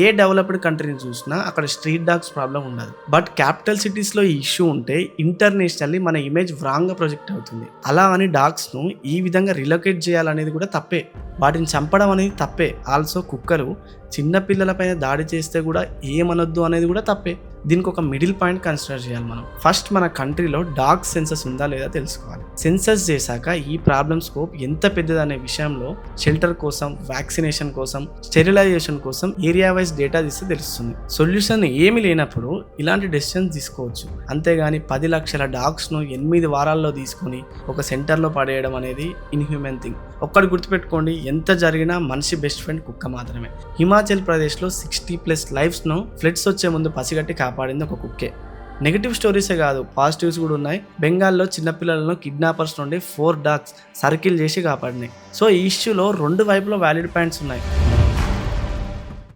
A developed కంట్రీని చూసినా అక్కడ street dogs problem ఉండదు. బట్ క్యాపిటల్ సిటీస్లో ఈ ఇష్యూ ఉంటే ఇంటర్నేషనల్లీ మన ఇమేజ్ రాంగ్గా ప్రొజెక్ట్ అవుతుంది. అలా అని డాగ్స్ను ఈ విధంగా రిలొకేట్ చేయాలనేది కూడా తప్పే. వాటిని చంపడం అనేది తప్పే. ఆల్సో కుక్కలు చిన్నపిల్లలపైన దాడి చేస్తే కూడా ఏమనొద్దు అనేది కూడా తప్పే. దీనికి ఒక మిడిల్ పాయింట్ కన్సిడర్ చేయాలి మనం. ఫస్ట్ మన కంట్రీలో డాగ్ సెన్సస్ ఉందా లేదా తెలుసుకోవాలి. సెన్సస్ చేశాక ఈ ప్రాబ్లమ్ స్కోప్ ఎంత పెద్దదనే విషయంలో షెల్టర్ కోసం, వ్యాక్సినేషన్ కోసం, స్టెరిలైజేషన్ కోసం ఏరియా వైజ్ డేటా తీస్తే తెలుస్తుంది. సొల్యూషన్ ఏమి లేనప్పుడు ఇలాంటి డెసిషన్స్ తీసుకోవచ్చు. అంతేగాని 10 లక్షల డాగ్స్ను 8 వారాల్లో తీసుకొని ఒక సెంటర్లో పడేయడం అనేది ఇన్హ్యూమన్ థింగ్. ఒక్కటి గుర్తుపెట్టుకోండి, ఎంత జరిగినా మనిషి బెస్ట్ ఫ్రెండ్ కుక్క మాత్రమే. హిమాచల్ ప్రదేశ్లో 60+ లైఫ్స్ను ఫ్లడ్స్ వచ్చే ముందు పసిగట్టి కాపాడింది ఒక కుక్కే. నెగిటివ్ స్టోరీసే కాదు, పాజిటివ్స్ కూడా ఉన్నాయి. బెంగాల్లో చిన్నపిల్లలను కిడ్నాపర్స్ నుండి 4 డాగ్స్ సర్కిల్ చేసి కాపాడినాయి. సో ఈ ఇష్యూలో 2 వైపులో వ్యాలిడ్ పాయింట్స్ ఉన్నాయి.